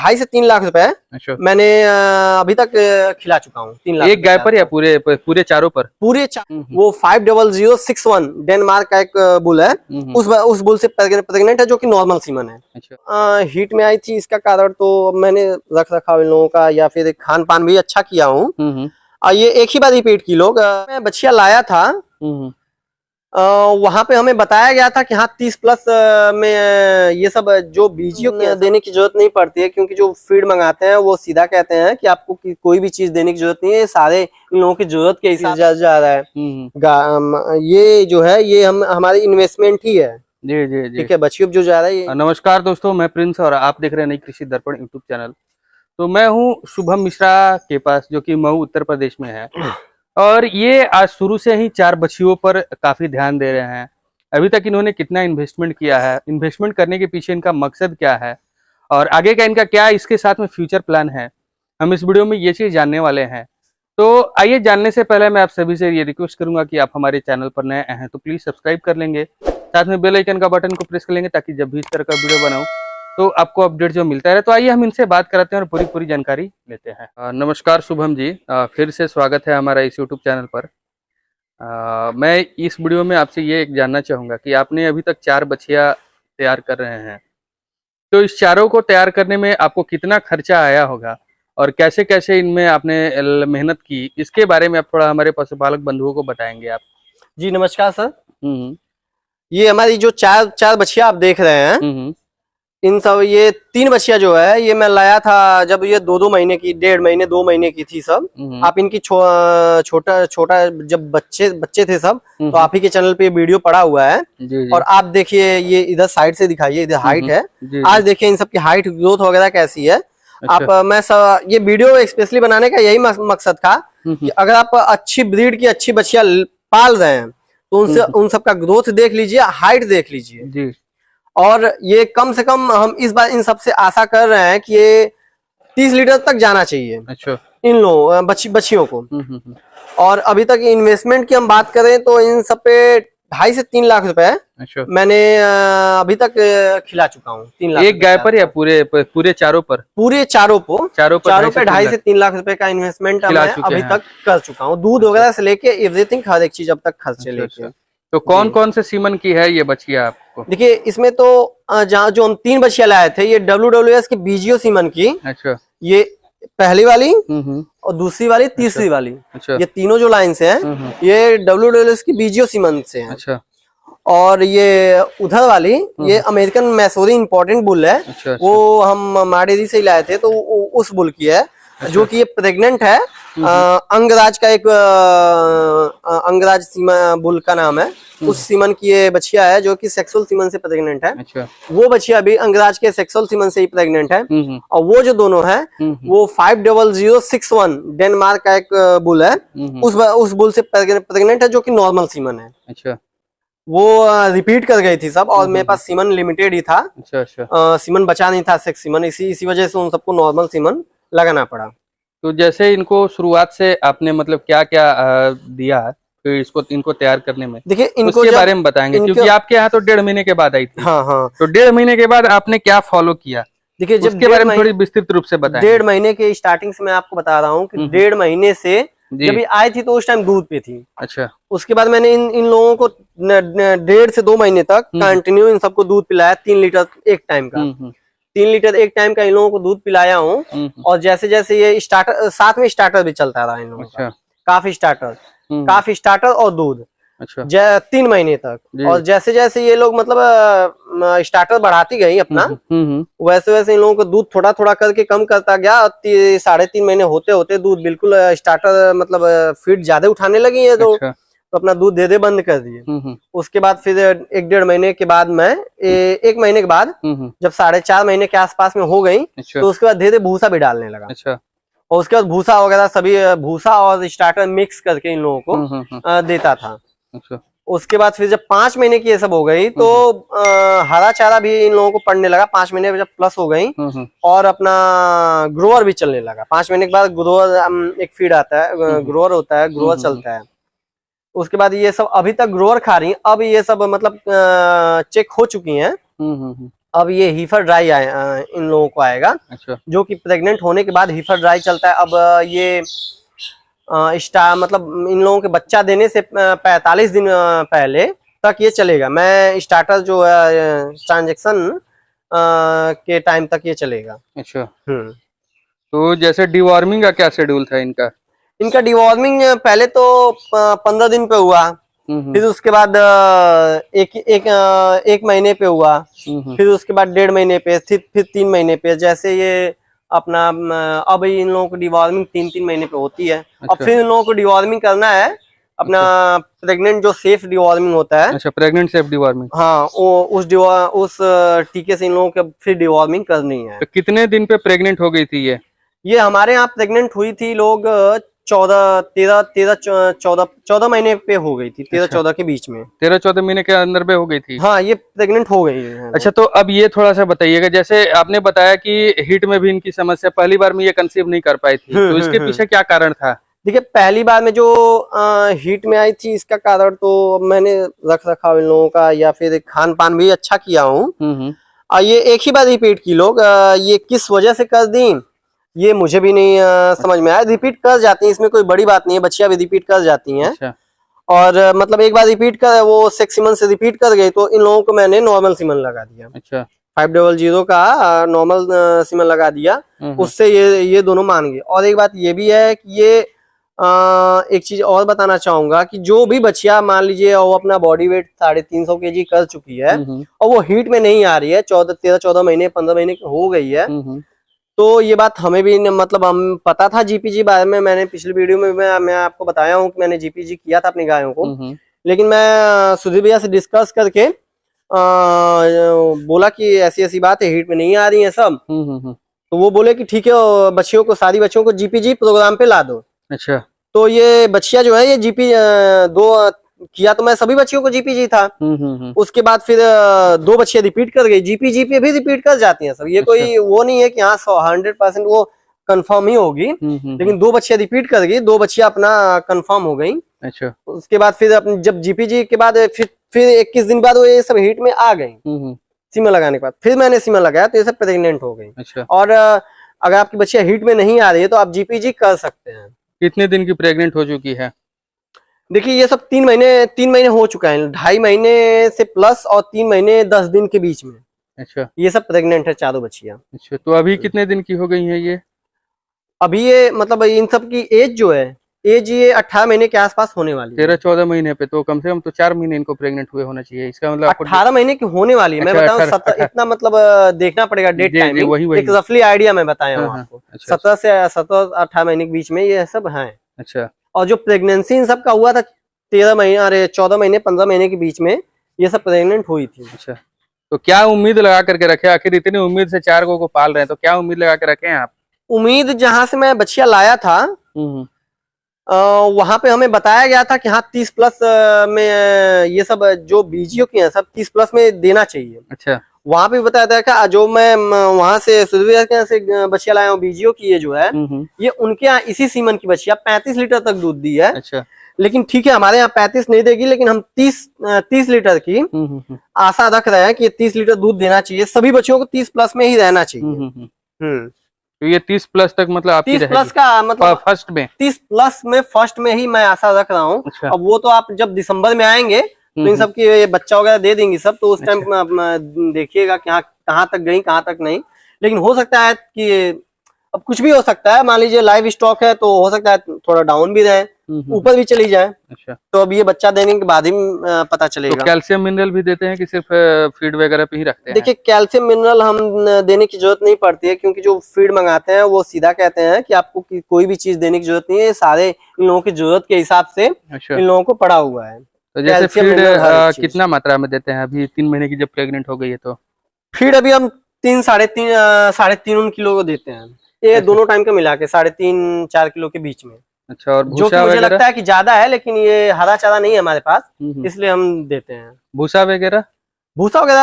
2.5 से 3 लाख रुपए अच्छा। मैंने अभी तक खिला चुका हूँ। 3 लाख एक गाय पर या पूरे चारों पर? वो 50061 डेनमार्क का एक बुल है। उस बुल से प्रेग्नेंट है, जो कि नॉर्मल सीमन है। अच्छा। हीट में आई थी, इसका कारण तो मैंने रख रखाव इन लोगों का या फिर खान पान भी अच्छा किया हूँ। ये एक ही बार रिपीट की लोग, मैं बछिया लाया था, वहां पे हमें बताया गया था कि हाँ 30+ में ये सब जो बीजियो देने की जरूरत नहीं पड़ती है, क्योंकि जो फीड मंगाते हैं वो सीधा कहते हैं कि आपको कोई भी चीज देने की जरूरत नहीं है, सारे इन लोगों की जरूरत के हिसाब से जा रहा है। ये जो है ये हमारी इन्वेस्टमेंट ही है। जी जी जी, ठीक है, बछियों जो जा रहा है। नमस्कार दोस्तों, मैं प्रिंस और आप देख रहे हैं नई कृषि दर्पण यूट्यूब चैनल। तो मैं हूं शुभम मिश्रा के पास, जो कि मऊ उत्तर प्रदेश में है, और ये आज शुरू से ही 4 बछियों पर काफी ध्यान दे रहे हैं। अभी तक इन्होंने कितना इन्वेस्टमेंट किया है, इन्वेस्टमेंट करने के पीछे इनका मकसद क्या है, और आगे का इनका क्या इसके साथ में फ्यूचर प्लान है, हम इस वीडियो में ये चीज जानने वाले हैं। तो आइए, जानने से पहले मैं आप सभी से ये रिक्वेस्ट करूंगा कि आप हमारे चैनल पर नए हैं तो प्लीज सब्सक्राइब कर लेंगे, साथ में बेल आइकन का बटन को प्रेस कर लेंगे, ताकि जब भी इस तरह का वीडियो बनाऊं तो आपको अपडेट जो मिलता रहे। तो आइए हम इनसे बात कराते हैं और पूरी जानकारी लेते हैं। नमस्कार शुभम जी, फिर से स्वागत है हमारा इस यूट्यूब चैनल पर। मैं इस वीडियो में आपसे ये जानना चाहूंगा कि आपने अभी तक 4 बछिया तैयार कर रहे हैं, तो इस चारों को तैयार करने में आपको कितना खर्चा आया होगा और कैसे कैसे इनमें आपने मेहनत की, इसके बारे में आप थोड़ा हमारे पशुपालक बंधुओं को बताएंगे आप। जी नमस्कार सर। ये हमारी जो चार बछिया आप देख रहे हैं, इन सब ये 3 बछिया जो है ये मैं लाया था जब ये 2 महीने की, 1.5 महीने 2 महीने की थी सब। आप इनकी छोटा जब बच्चे थे सब, तो आप ही के चैनल पे वीडियो पड़ा हुआ है। और आप देखिए, ये इधर साइड से दिखाइए, इधर हाइट है। आज देखिए इन सब की हाइट ग्रोथ वगैरह कैसी है। अच्छा। मैं ये वीडियो स्पेशली बनाने का यही मकसद था कि अगर आप अच्छी ब्रीड की अच्छी बछिया पाल रहे हैं तो उन सब का ग्रोथ देख लीजिए, हाइट देख लीजिए जी। और ये कम से कम हम इस बार इन सबसे आशा कर रहे हैं कि ये 30 लीटर तक जाना चाहिए। अच्छा। इन लोगों बछियों को। और अभी तक इन्वेस्टमेंट की हम बात करें तो इन सब पे 2.5 से 3 लाख रुपए मैंने अभी तक खिला चुका हूँ। 3 लाख एक गाय पर या पूरे चारों पर? पूरे चारों पे 2.5 से 3 लाख रुपए का इन्वेस्टमेंट मैं अभी तक कर चुका हूँ। दूध वगैरह से लेके एवरीथिंग, हर एक चीज अब तक खर्चे लेके। तो कौन कौन से सीमन की है ये बछिया आपको? देखिए, इसमें तो जहाँ जो हम 3 बछिया लाए थे, ये WWS की बीजियो सीमन की। अच्छा। ये पहली वाली और दूसरी वाली, तीसरी वाली। अच्छा। ये तीनों जो लाइन से हैं ये WWS की बीजियो सीमन से हैं। अच्छा। और ये उधर वाली ये अमेरिकन मैसोरी इंपॉर्टेंट बुल है। अच्छा। वो हम माडेरी से ही लाए थे, तो उस बुल की है। अच्छा। जो कि ये प्रेग्नेंट है। अंगराज का एक अंगराज सीमा बुल का नाम है। उस सीमन की ये बछिया है, जो कि सेक्सुअल सीमन से प्रेग्नेंट है। अच्छा। वो बछिया भी अंगराज के सेक्सुअल सीमन से ही प्रेग्नेंट है। और वो जो दोनों है वो 50061 डेनमार्क का एक बुल है। उस बुल से प्रेग्नेंट है, जो कि नॉर्मल सीमन है। अच्छा। वो रिपीट कर गई थी सब, और मेरे पास सीमन लिमिटेड ही था। अच्छा अच्छा। सीमन बचा नहीं था, सेक्स सीमन, इसी वजह से उन सबको नॉर्मल सीमन लगाना पड़ा। तो जैसे इनको शुरुआत से आपने मतलब क्या क्या दिया है फिर इनको तैयार करने में? देखिए, इनको उसके बारे में बताएंगे, क्योंकि आपके यहाँ तो 1.5 महीने के बाद आई थी। हाँ हाँ। तो 1.5 महीने के बाद आपने क्या फॉलो किया? देखिए, जब उसके बारे में थोड़ी विस्तृत रूप से बताएं। 1.5 महीने के स्टार्टिंग से मैं आपको बता रहा हूँ कि 1.5 महीने से जब ये आई थी तो उस टाइम दूध पे थी। अच्छा। उसके बाद मैंने इन लोगों को 1.5 से 2 महीने तक कंटिन्यू इन सबको दूध पिलाया, 3 लीटर एक टाइम का। 3 लीटर एक टाइम का इन लोगों को दूध पिलाया हूँ। और जैसे जैसे ये स्टार्टर, साथ में स्टार्टर भी चलता रहा इन लोगों का। काफी स्टार्टर और दूध। अच्छा। 3 महीने तक। और जैसे जैसे ये लोग मतलब स्टार्टर बढ़ाती गई अपना, वैसे वैसे इन लोगों को दूध थोड़ा थोड़ा करके कम करता गया। 3.5 महीने होते होते दूध बिल्कुल स्टार्टर मतलब फीड ज्यादा उठाने लगी है, तो अपना दूध दे बंद कर दिए। उसके बाद फिर 1.5 महीने के बाद मैं 1 महीने के बाद जब 4.5 महीने के आसपास में हो गई, तो उसके बाद धीरे भूसा भी डालने लगा। अच्छा। और उसके बाद भूसा वगैरह सभी, भूसा और स्टार्टर मिक्स करके इन लोगों को देता था। अच्छा। उसके बाद फिर जब 5 महीने की ये सब हो गई, तो हरा चारा भी इन लोगों को पड़ने लगा। 5 महीने जब प्लस हो गई, और अपना ग्रोअर भी चलने लगा। 5 महीने के बाद ग्रोअर एक फीड आता है, ग्रोअर होता है, ग्रोअर चलता है। उसके बाद ये सब अभी तक ग्रोअर खा रही हैं। अब ये सब मतलब चेक हो चुकी हैं। अब ये हीफर ड्राई इन लोगों को आएगा। अच्छा। जो कि प्रेग्नेंट होने के बाद हीफर ड्राई चलता है। अब ये मतलब इन लोगों के बच्चा देने से 45 दिन पहले तक ये चलेगा। मैं स्टार्टर जो है ट्रांजेक्शन के टाइम तक ये चलेगा। अच्छा। तो जैसे डिवॉर्मिंग का क्या शेड्यूल था इनका? इनका डिवॉर्मिंग पहले तो 15 दिन पे हुआ, फिर उसके बाद एक महीने पे हुआ, फिर उसके बाद 1.5 महीने पे, फिर 3 महीने पे। जैसे ये अपना अब इन लोगों को डिवॉर्मिंग 3-3 महीने पे होती है। अच्छा। अब फिर इन लोगों को डिवॉर्मिंग करना है अपना। प्रेग्नेंट जो सेफ डिवॉर्मिंग होता है। अच्छा, प्रेग्नेंट सेफ डिवॉर्मिंग। हाँ, उस टीके से इन लोगों को फिर डिवॉर्मिंग करनी है। तो कितने दिन पे प्रेग्नेंट हो गई थी ये हमारे यहाँ प्रेग्नेंट हुई थी लोग 14 महीने पे हो गई थी। 13-14 के बीच में, 13-14 महीने के अंदर पे हो गई थी। हाँ, ये प्रेग्नेंट हो गई है। अच्छा, तो अब ये थोड़ा सा बताइएगा, जैसे आपने बताया कि हीट में भी इनकी समस्या, पहली बार में ये कंसीव नहीं कर पाई थी, तो इसके पीछे क्या कारण था? देखिए, पहली बार में जो हीट में आई थी, इसका कारण तो मैंने रख रखाव इन लोगों का या फिर खान पान भी अच्छा किया हूँ। ये एक ही बार रिपीट की लोग, ये किस वजह से कर दी ये मुझे भी नहीं समझ में आया। रिपीट कर जाती हैं, इसमें कोई बड़ी बात नहीं है, बच्चियां भी रिपीट कर जाती हैं। अच्छा। और मतलब एक बार रिपीट कर वो सेक्स सीमन से रिपीट कर गई तो इन लोगों को मैंने नॉर्मल सीमन लगा दिया। अच्छा। 500 का नॉर्मल सीमन लगा दिया, उससे ये दोनों मान गए। और एक बात ये भी है कि ये एक चीज और बताना चाहूंगा कि जो भी बच्चियां मान लीजिए वो अपना बॉडी वेट 350 kg कर चुकी है और वो हीट में नहीं आ रही है, 13-14 महीने 15 महीने हो गई है, तो ये बात हमें भी मतलब हम पता था जीपीजी बारे में। मैंने पिछली वीडियो में मैं आपको बताया हूँ कि मैंने जीपीजी किया था अपनी गायों को। लेकिन मैं सुधीर भैया से डिस्कस करके बोला कि ऐसी ऐसी बात है, हीट में नहीं आ रही है सब। तो वो बोले कि ठीक है, बच्चियों को, सारी बच्चियों को जीपीजी प्रोग्राम पे ला दो। अच्छा। तो ये बच्चियां जो है ये जीपी किया तो मैं सभी बच्चियों को जीपीजी था। उसके बाद फिर 2 बच्चियां रिपीट कर गई, जीपीजी पे भी रिपीट कर जाती हैं सब। ये कोई वो नहीं है कि हाँ 100% वो कंफर्म ही होगी। लेकिन 2 बच्चियां रिपीट कर गई, 2 बच्चियां अपना कंफर्म हो गई। अच्छा। उसके बाद फिर जब जीपीजी के बाद फिर 21 दिन बाद वो ये सब हीट में आ गई। सीमा लगाने के बाद फिर मैंने सीमा लगाया तो ये सब प्रेग्नेंट हो गई। अच्छा। और अगर आपकी बच्चियां हीट में नहीं आ रही है तो आप जीपीजी कर सकते हैं। कितने दिन की प्रेग्नेंट हो चुकी है? देखिए, ये सब 3 महीने हो चुका है, 2.5 महीने से प्लस और 3 महीने 10 दिन के बीच में। अच्छा। ये सब प्रेग्नेंट है चारों बच्चियां। अच्छा, तो अभी कितने दिन की हो गई है ये? अभी ये मतलब इन सब की एज जो है, एज ये 18 महीने के आसपास होने वाली है। 13-14 महीने पे तो कम से कम तो 4 महीने इनको प्रेग्नेंट हुए होना चाहिए। इसका मतलब 18 महीने की होने वाली है। मैं बताऊं 17 इतना मतलब देखना पड़ेगा डेट टाइमिंग, एक रफली आइडिया मैं बताया हूँ आपको। 17 से 17-18 महीने के बीच में ये सब है। अच्छा। और जो प्रेगनेंसी इन सब का हुआ था 13 महीने, अरे 14 महीने 15 महीने के बीच में ये सब प्रेग्नेंट हुई थी। अच्छा, तो क्या उम्मीद लगा करके रखे? आखिर इतनी उम्मीद से 4 को पाल रहे हैं, तो क्या उम्मीद लगा के रखे हैं आप? उम्मीद जहां से मैं बच्चियां लाया था वहां पे हमें बताया गया था कि हाँ 30 प्लस में ये सब जो बीजियों की है सब 30 प्लस में देना चाहिए। अच्छा। वहां पे बताया था कि जो मैं वहां से सुधीर के यहाँ से बच्चियां लाया हूँ बीजियों की, ये जो है ये उनके यहाँ इसी सीमन की बच्चियां 35 लीटर तक दूध दी है। अच्छा। लेकिन ठीक है, हमारे यहाँ 35 नहीं देगी, लेकिन हम 30 लीटर की आशा रख रहे हैं कि 30 लीटर दूध देना चाहिए। सभी बच्चों को 30 प्लस में ही रहना चाहिए। तो ये 30 प्लस तक मतलब आपकी 30 प्लस का मतलब फर्स्ट में 30 प्लस में फर्स्ट में ही मैं आशा रख रहा हूँ। अच्छा। अब वो तो आप जब दिसंबर में आएंगे तो इन सब की बच्चा वगैरह दे देंगी सब, तो उस टाइम देखिएगा कि कहाँ तक गई कहाँ तक नहीं। लेकिन हो सकता है कि अब कुछ भी हो सकता है, मान लीजिए लाइव स्टॉक है तो हो सकता है थोड़ा डाउन भी रहे, ऊपर भी चली जाए। अच्छा। तो अब ये बच्चा देने के बाद ही पता चलेगा। तो कैल्शियम मिनरल भी देते हैं कि सिर्फ फीड वगैरह पे ही रखते हैं? देखिए, कैल्शियम मिनरल हम देने की जरूरत नहीं पड़ती है, क्योंकि जो फीड मंगाते हैं वो सीधा कहते हैं कि आपको कोई भी चीज देने की जरूरत नहीं है, सारे इन लोगों की जरूरत के हिसाब से इन लोगों को पड़ा हुआ है। तो जैसे फीड कितना मात्रा में देते हैं? अभी 3 महीने की जब प्रेग्नेंट हो गई है तो फीड अभी हम 3-3.5 किलो को देते हैं। ये दोनों टाइम का मिला के 3.5-4 किलो के बीच में। अच्छा। और जो कि मुझे लगता है कि ज्यादा है, लेकिन ये हरा चारा नहीं है हमारे पास, इसलिए हम देते हैं। भूसा वगैरह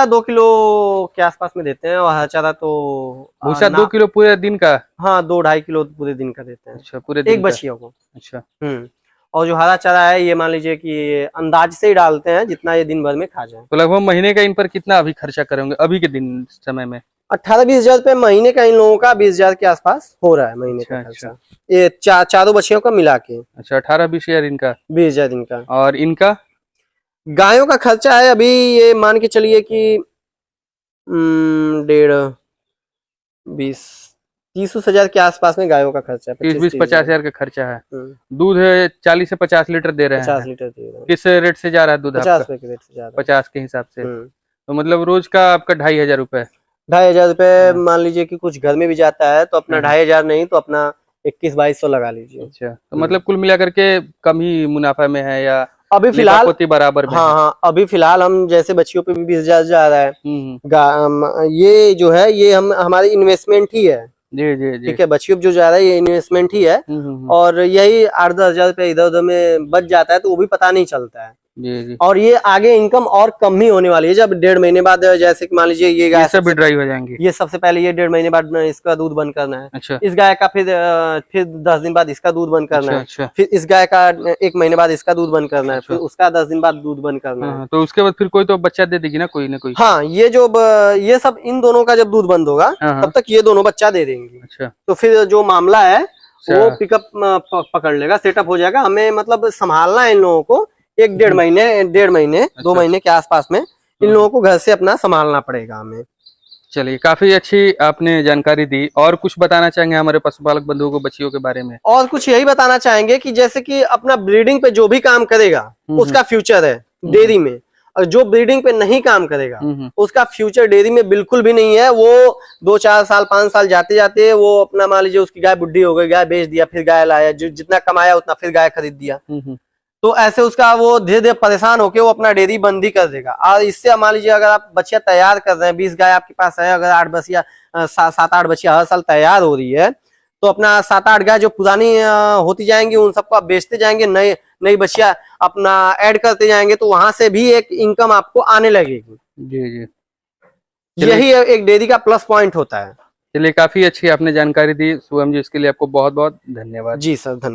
2 किलो के आसपास में देते हैं, और हरा चारा तो भूसा 2 किलो पूरे दिन का? हाँ, 2-2.5 किलो पूरे दिन का देते हैं। अच्छा, पूरे दिन एक बच्चियों को। अच्छा। और जो हरा चारा है ये मान लीजिए कि अंदाज से ही डालते हैं जितना ये दिन भर में खा जाए। तो लगभग महीने का इन पर कितना अभी खर्चा करेंगे अभी के दिन समय में? 18-20 हजार रुपये महीने का इन लोगों का 20 हजार के आसपास हो रहा है महीने का खर्चा। ये चारों बच्चियों का मिला के। अच्छा 18-20 हजार इनका, 20 हजार इनका। और इनका गायों का खर्चा है अभी ये मान के चलिए कि 30 हजार के आसपास में गायों का खर्चा है। 30-20-50 हजार का खर्चा है। दूध 40 से 50 लीटर दे रहे हैं। 50 लीटर दे रहे हैं। किस रेट से जा रहा है दूध? 50 रुपए के रेट से जा रहा है। 50 के हिसाब से। तो मतलब रोज का आपका 2500 रुपए। 2500 रुपए मान लीजिए कि कुछ घर में भी जाता है तो अपना 2500 नहीं तो अपना 21-2200 लगा लीजिए। अच्छा, तो मतलब कुल मिलाकर के कम ही मुनाफा में है या अभी फिलहाल बराबर में? हाँ, अभी फिलहाल हम जैसे बच्चियों पे भी 20 हजार जा रहा है। ये जो है ये हमारी इन्वेस्टमेंट ही है। जी जी जी, ठीक है, बच्चियों पे जो जा रहा है ये इन्वेस्टमेंट ही है। और यही 8-10 हजार रुपए इधर उधर में बच जाता है तो वो भी पता नहीं चलता है। जी जी। और ये आगे इनकम और कम ही होने वाली है जब 1.5 महीने बाद, जैसे कि मान लीजिए ये गाय सब ड्राई हो जाएंगे। ये सबसे पहले ये 1.5 महीने बाद इसका दूध बंद करना है। अच्छा। इस गाय का फिर 10 दिन बाद इसका दूध बंद करना है। अच्छा। फिर इस गाय का 1 महीने बाद इसका दूध बंद करना है। फिर उसका 10 दिन बाद दूध बंद करना है। तो उसके बाद फिर कोई तो बच्चा दे देगी ना कोई ना कोई? हाँ, ये सब इन दोनों का जब दूध बंद होगा तब तक ये दोनों बच्चा दे देंगे। अच्छा। तो फिर जो मामला है वो पिकअप पकड़ लेगा, सेटअप हो जाएगा। हमें मतलब संभालना है इन लोगों को 1-1.5 महीने 1.5 महीने 2 महीने के आसपास में इन लोगों को घर से अपना संभालना पड़ेगा हमें। चलिए, काफी अच्छी आपने जानकारी दी। और कुछ बताना चाहेंगे हमारे पशुपालक बंधुओं को बच्चियों के बारे में? और कुछ यही बताना चाहेंगे कि जैसे कि अपना ब्रीडिंग पे जो भी काम करेगा उसका फ्यूचर है डेयरी में, और जो ब्रीडिंग पे नहीं काम करेगा उसका फ्यूचर डेयरी में बिल्कुल भी नहीं है। वो 2-4 साल 5 साल जाते जाते वो अपना मान लीजिए उसकी गाय बुढ़ी हो गई, गाय बेच दिया, फिर गाय लाया, जो जितना कमाया उतना फिर गाय खरीद दिया, तो ऐसे उसका वो धीरे धीरे परेशान होके वो अपना डेयरी बंद ही कर देगा। और इससे मान लीजिए अगर आप बच्चियां तैयार कर रहे हैं, 20 गाय आपके पास है, अगर 7-8 बच्चियां हर साल तैयार हो रही है तो अपना 7-8 गाय जो पुरानी होती जाएंगी उन सबको आप बेचते जाएंगे, नई बच्चियां अपना ऐड करते जाएंगे, तो वहां से भी एक इनकम आपको आने लगेगी। जी जी, यही एक डेयरी का प्लस पॉइंट होता है। चलिए, काफी अच्छी आपने जानकारी दी शुभम जी, इसके लिए आपको बहुत बहुत धन्यवाद। जी सर, धन्यवाद।